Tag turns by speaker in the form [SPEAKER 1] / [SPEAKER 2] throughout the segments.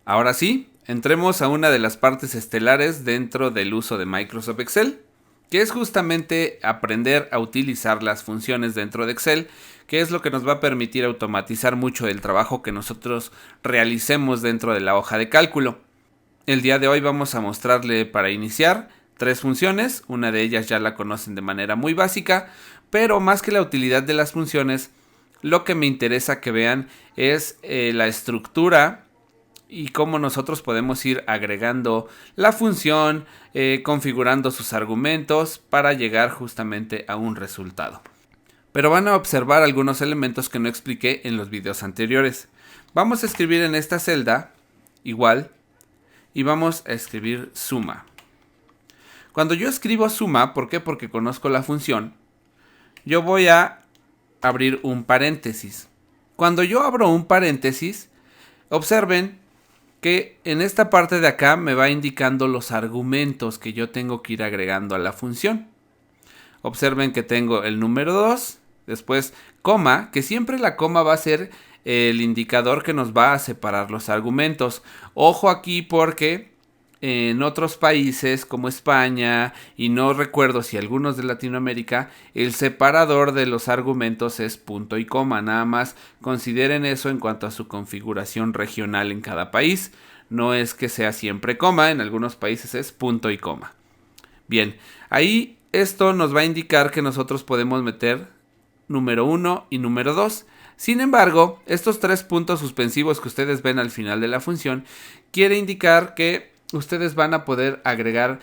[SPEAKER 1] Ahora sí, entremos a una de las partes estelares dentro del uso de Microsoft Excel, que es justamente aprender a utilizar las funciones dentro de Excel, que es lo que nos va a permitir automatizar mucho del trabajo que nosotros realicemos dentro de la hoja de cálculo. El día de hoy vamos a mostrarle para iniciar 3 funciones, una de ellas ya la conocen de manera muy básica, pero más que la utilidad de las funciones, lo que me interesa que vean es la estructura y cómo nosotros podemos ir agregando la función, configurando sus argumentos para llegar justamente a un resultado. Pero van a observar algunos elementos que no expliqué en los videos anteriores. Vamos a escribir en esta celda igual y vamos a escribir suma. Cuando yo escribo suma, ¿por qué? Porque conozco la función, yo voy a abrir un paréntesis. Cuando yo abro un paréntesis, observen que en esta parte de acá me va indicando los argumentos que yo tengo que ir agregando a la función. Observen que tengo el número 2, después coma, que siempre la coma va a ser el indicador que nos va a separar los argumentos. Ojo aquí porque en otros países como España y no recuerdo si algunos de Latinoamérica, el separador de los argumentos es punto y coma. Nada más consideren eso en cuanto a su configuración regional en cada país. No es que sea siempre coma, en algunos países es punto y coma. Bien, ahí esto nos va a indicar que nosotros podemos meter número 1 y número 2. Sin embargo, estos 3 puntos suspensivos que ustedes ven al final de la función quiere indicar que ustedes van a poder agregar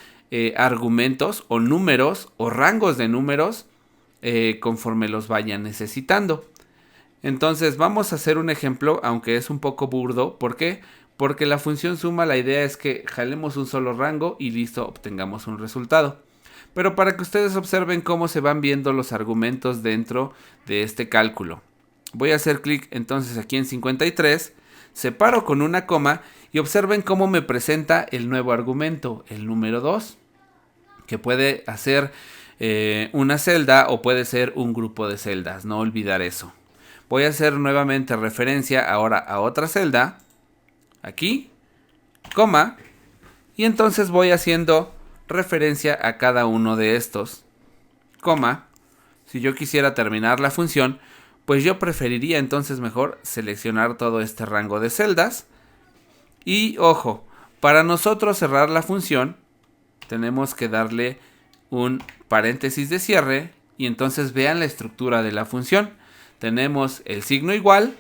[SPEAKER 1] argumentos o números o rangos de números conforme los vayan necesitando. Entonces vamos a hacer un ejemplo, aunque es un poco burdo. ¿Por qué? Porque la función suma, la idea es que jalemos un solo rango y listo, obtengamos un resultado. Pero para que ustedes observen cómo se van viendo los argumentos dentro de este cálculo. Voy a hacer clic entonces aquí en 53, separo con una coma y observen cómo me presenta el nuevo argumento, el número 2, que puede hacer una celda o puede ser un grupo de celdas, no olvidar eso. Voy a hacer nuevamente referencia ahora a otra celda, aquí, coma, y entonces voy haciendo referencia a cada uno de estos, coma. Si yo quisiera terminar la función, pues yo preferiría entonces mejor seleccionar todo este rango de celdas. Y ojo, para nosotros cerrar la función, tenemos que darle un paréntesis de cierre y entonces vean la estructura de la función. Tenemos el signo igual,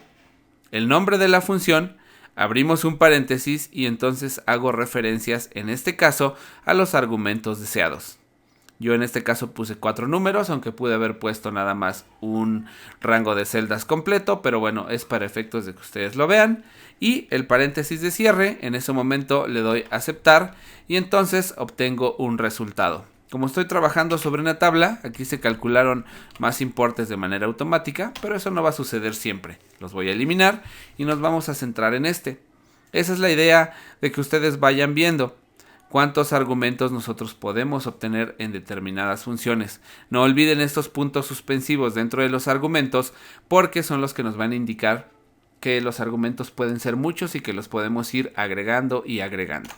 [SPEAKER 1] el nombre de la función, abrimos un paréntesis y entonces hago referencias, en este caso, a los argumentos deseados. Yo en este caso puse 4 números, aunque pude haber puesto nada más un rango de celdas completo, pero bueno, es para efectos de que ustedes lo vean. Y el paréntesis de cierre, en ese momento le doy a aceptar y entonces obtengo un resultado. Como estoy trabajando sobre una tabla, aquí se calcularon más importes de manera automática, pero eso no va a suceder siempre. Los voy a eliminar y nos vamos a centrar en este. Esa es la idea de que ustedes vayan viendo cuántos argumentos nosotros podemos obtener en determinadas funciones. No olviden estos puntos suspensivos dentro de los argumentos porque son los que nos van a indicar que los argumentos pueden ser muchos y que los podemos ir agregando y agregando.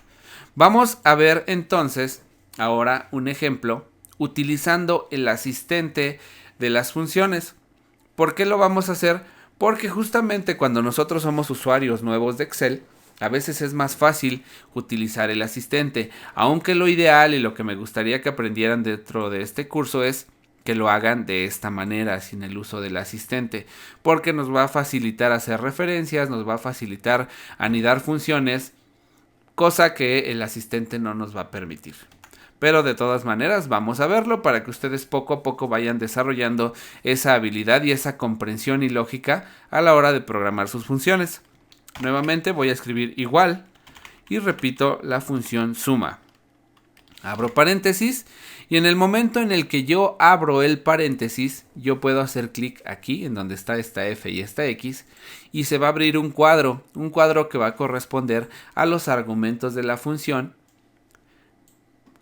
[SPEAKER 1] Vamos a ver entonces ahora un ejemplo utilizando el asistente de las funciones. ¿Por qué lo vamos a hacer? Porque justamente cuando nosotros somos usuarios nuevos de Excel, a veces es más fácil utilizar el asistente, aunque lo ideal y lo que me gustaría que aprendieran dentro de este curso es que lo hagan de esta manera, sin el uso del asistente, porque nos va a facilitar hacer referencias, nos va a facilitar anidar funciones, cosa que el asistente no nos va a permitir. Pero de todas maneras vamos a verlo para que ustedes poco a poco vayan desarrollando esa habilidad y esa comprensión y lógica a la hora de programar sus funciones. Nuevamente voy a escribir igual y repito la función suma. Abro paréntesis y en el momento en el que yo abro el paréntesis, yo puedo hacer clic aquí en donde está esta F y esta X y se va a abrir un cuadro que va a corresponder a los argumentos de la función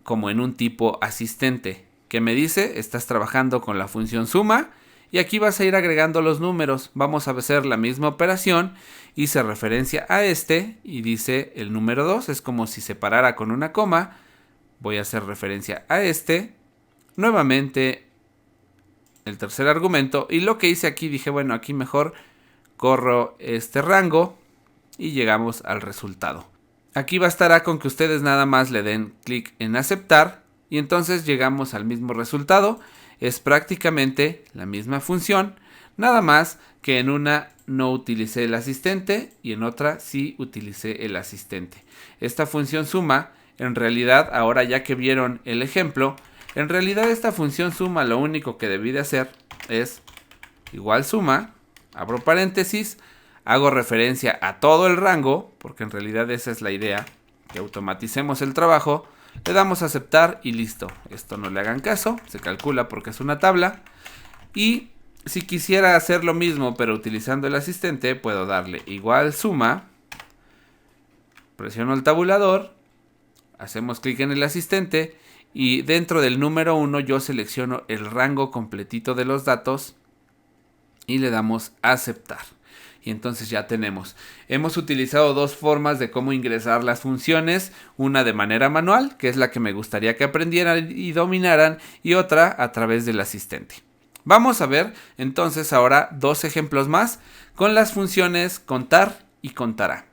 [SPEAKER 1] como en un tipo asistente que me dice estás trabajando con la función suma y aquí vas a ir agregando los números. Vamos a hacer la misma operación, hice referencia a este y dice el número 2, es como si separara con una coma. Voy a hacer referencia a este, nuevamente el tercer argumento, y lo que hice aquí dije, bueno, aquí mejor corro este rango y llegamos al resultado. Aquí bastará con que ustedes nada más le den clic en aceptar y entonces llegamos al mismo resultado. Es prácticamente la misma función, nada más que en una no utilicé el asistente y en otra sí utilicé el asistente. Esta función suma, en realidad, ahora ya que vieron el ejemplo, en realidad esta función suma lo único que debí de hacer es igual suma, abro paréntesis, hago referencia a todo el rango, porque en realidad esa es la idea, que automaticemos el trabajo, le damos a aceptar y listo. Esto no le hagan caso, se calcula porque es una tabla. Y si quisiera hacer lo mismo pero utilizando el asistente, puedo darle igual suma, presiono el tabulador, hacemos clic en el asistente y dentro del número 1 yo selecciono el rango completito de los datos y le damos a aceptar. Y entonces ya tenemos. Hemos utilizado dos formas de cómo ingresar las funciones. Una de manera manual, que es la que me gustaría que aprendieran y dominaran. Y otra a través del asistente. Vamos a ver entonces ahora dos ejemplos más con las funciones contar y contará.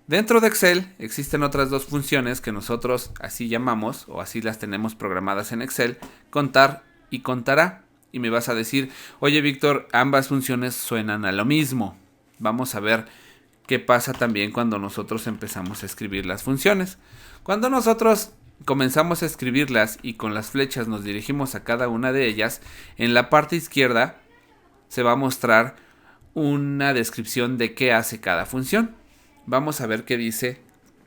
[SPEAKER 1] Dentro de Excel existen otras dos funciones que nosotros así llamamos o así las tenemos programadas en Excel. Contar y contará. Y me vas a decir, oye Víctor, ambas funciones suenan a lo mismo. Vamos a ver qué pasa también cuando nosotros empezamos a escribir las funciones. Cuando nosotros comenzamos a escribirlas y con las flechas nos dirigimos a cada una de ellas, en la parte izquierda se va a mostrar una descripción de qué hace cada función. Vamos a ver qué dice,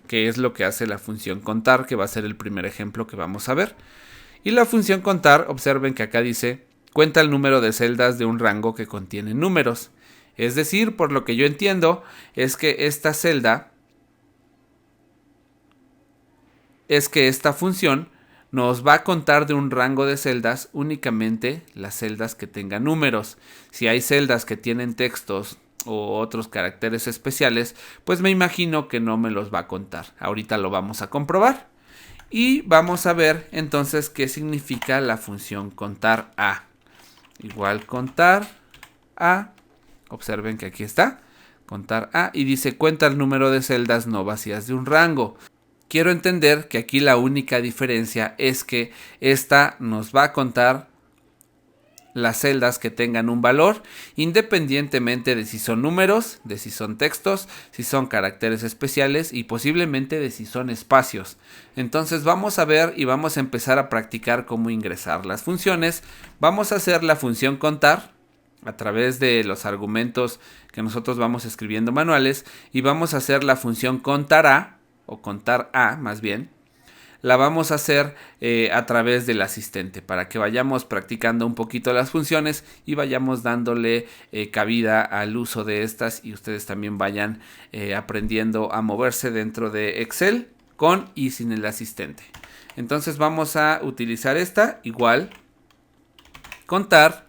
[SPEAKER 1] qué es lo que hace la función contar, que va a ser el primer ejemplo que vamos a ver. Y la función contar, observen que acá dice cuenta el número de celdas de un rango que contiene números. Es decir, por lo que yo entiendo, es que esta función nos va a contar de un rango de celdas únicamente las celdas que tengan números. Si hay celdas que tienen textos o otros caracteres especiales, pues me imagino que no me los va a contar. Ahorita lo vamos a comprobar. Y vamos a ver entonces qué significa la función contar a. Igual contar a, observen que aquí está, contar a, y dice cuenta el número de celdas no vacías de un rango. Quiero entender que aquí la única diferencia es que esta nos va a contar las celdas que tengan un valor, independientemente de si son números, de si son textos, si son caracteres especiales y posiblemente de si son espacios. Entonces vamos a ver y vamos a empezar a practicar cómo ingresar las funciones. Vamos a hacer la función contar a través de los argumentos que nosotros vamos escribiendo manuales y vamos a hacer la función contará o contar a más bien. La vamos a hacer a través del asistente para que vayamos practicando un poquito las funciones y vayamos dándole cabida al uso de estas y ustedes también vayan aprendiendo a moverse dentro de Excel con y sin el asistente. Entonces vamos a utilizar esta igual contar.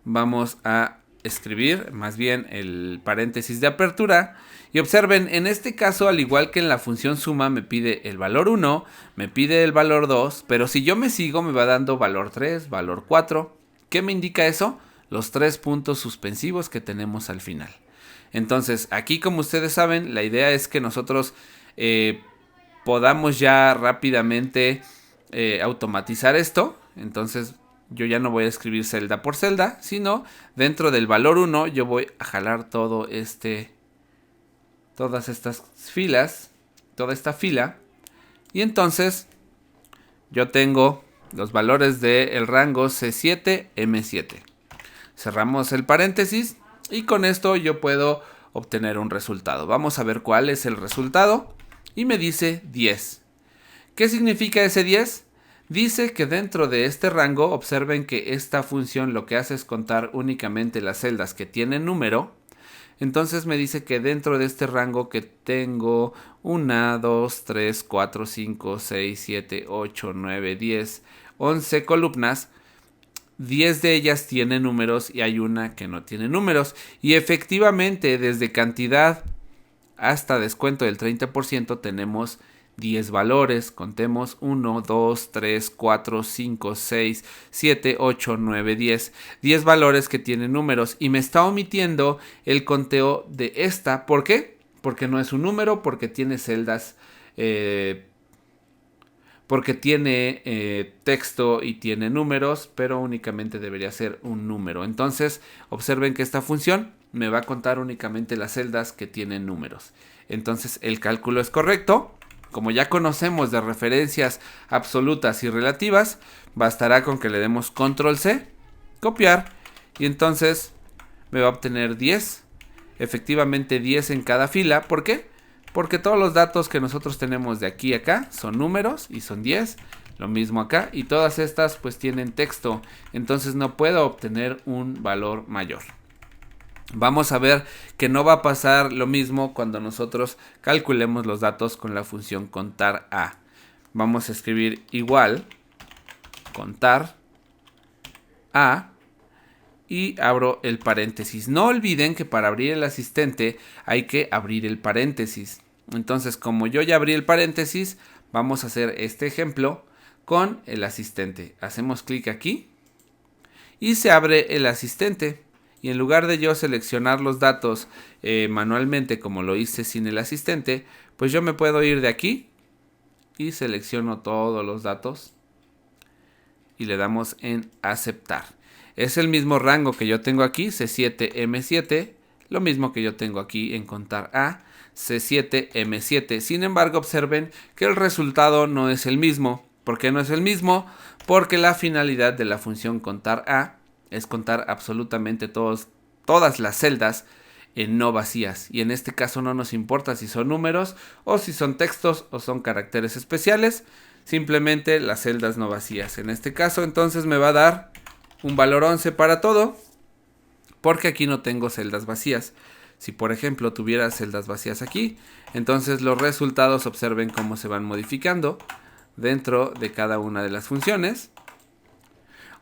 [SPEAKER 1] Vamos a escribir más bien el paréntesis de apertura. Y observen, en este caso, al igual que en la función suma, me pide el valor 1, me pide el valor 2, pero si yo me sigo me va dando valor 3, valor 4. ¿Qué me indica eso? Los 3 puntos suspensivos que tenemos al final. Entonces, aquí como ustedes saben, la idea es que nosotros podamos ya rápidamente automatizar esto. Entonces, yo ya no voy a escribir celda por celda, sino dentro del valor 1 yo voy a jalar todas estas filas, toda esta fila, y entonces yo tengo los valores del rango C7, M7. Cerramos el paréntesis y con esto yo puedo obtener un resultado. Vamos a ver cuál es el resultado y me dice 10. ¿Qué significa ese 10? Dice que dentro de este rango, observen que esta función lo que hace es contar únicamente las celdas que tienen número. Entonces me dice que dentro de este rango que tengo 1, 2, 3, 4, 5, 6, 7, 8, 9, 10, 11 columnas, 10 de ellas tienen números y hay una que no tiene números. Y efectivamente, desde cantidad hasta descuento del 30% tenemos 10 valores. Contemos 1, 2, 3, 4, 5, 6, 7, 8, 9, 10. 10 valores que tienen números. Y me está omitiendo el conteo de esta. ¿Por qué? Porque no es un número, porque tiene celdas, porque tiene texto y tiene números, pero únicamente debería ser un número. Entonces, observen que esta función me va a contar únicamente las celdas que tienen números. Entonces, el cálculo es correcto. Como ya conocemos de referencias absolutas y relativas, bastará con que le demos control C, copiar, y entonces me va a obtener 10. Efectivamente 10 en cada fila. ¿Por qué? Porque todos los datos que nosotros tenemos de aquí a acá son números y son 10. Lo mismo acá. Y todas estas pues tienen texto. Entonces no puedo obtener un valor mayor. Vamos a ver que no va a pasar lo mismo cuando nosotros calculemos los datos con la función contar a. Vamos a escribir igual contar a y abro el paréntesis. No olviden que para abrir el asistente hay que abrir el paréntesis. Entonces, como yo ya abrí el paréntesis, vamos a hacer este ejemplo con el asistente. Hacemos clic aquí y se abre el asistente. Y en lugar de yo seleccionar los datos manualmente como lo hice sin el asistente, pues yo me puedo ir de aquí y selecciono todos los datos y le damos en aceptar. Es el mismo rango que yo tengo aquí, C7, M7, lo mismo que yo tengo aquí en contar a, C7, M7. Sin embargo, observen que el resultado no es el mismo. ¿Por qué no es el mismo? Porque la finalidad de la función contar a es contar absolutamente todas las celdas no vacías. Y en este caso no nos importa si son números o si son textos o son caracteres especiales. Simplemente las celdas no vacías. En este caso entonces me va a dar un valor 11 para todo, porque aquí no tengo celdas vacías. Si por ejemplo tuviera celdas vacías aquí, entonces los resultados, observen cómo se van modificando dentro de cada una de las funciones.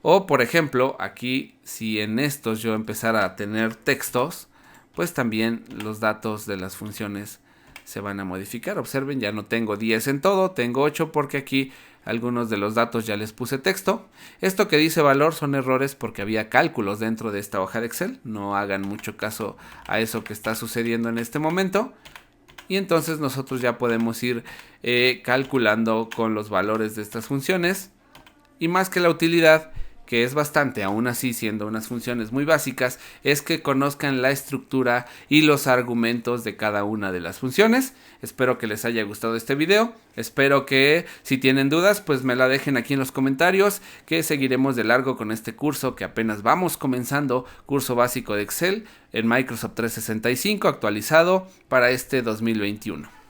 [SPEAKER 1] O por ejemplo, aquí si en estos yo empezara a tener textos, pues también los datos de las funciones se van a modificar. Observen, ya no tengo 10 en todo, tengo 8 porque aquí algunos de los datos ya les puse texto. Esto que dice valor son errores porque había cálculos dentro de esta hoja de Excel. No hagan mucho caso a eso que está sucediendo en este momento. Y entonces nosotros ya podemos ir calculando con los valores de estas funciones. Y más que la utilidad, que es bastante, aún así siendo unas funciones muy básicas, es que conozcan la estructura y los argumentos de cada una de las funciones. Espero que les haya gustado este video, espero que si tienen dudas pues me la dejen aquí en los comentarios, que seguiremos de largo con este curso que apenas vamos comenzando, curso básico de Excel en Microsoft 365 actualizado para este 2021.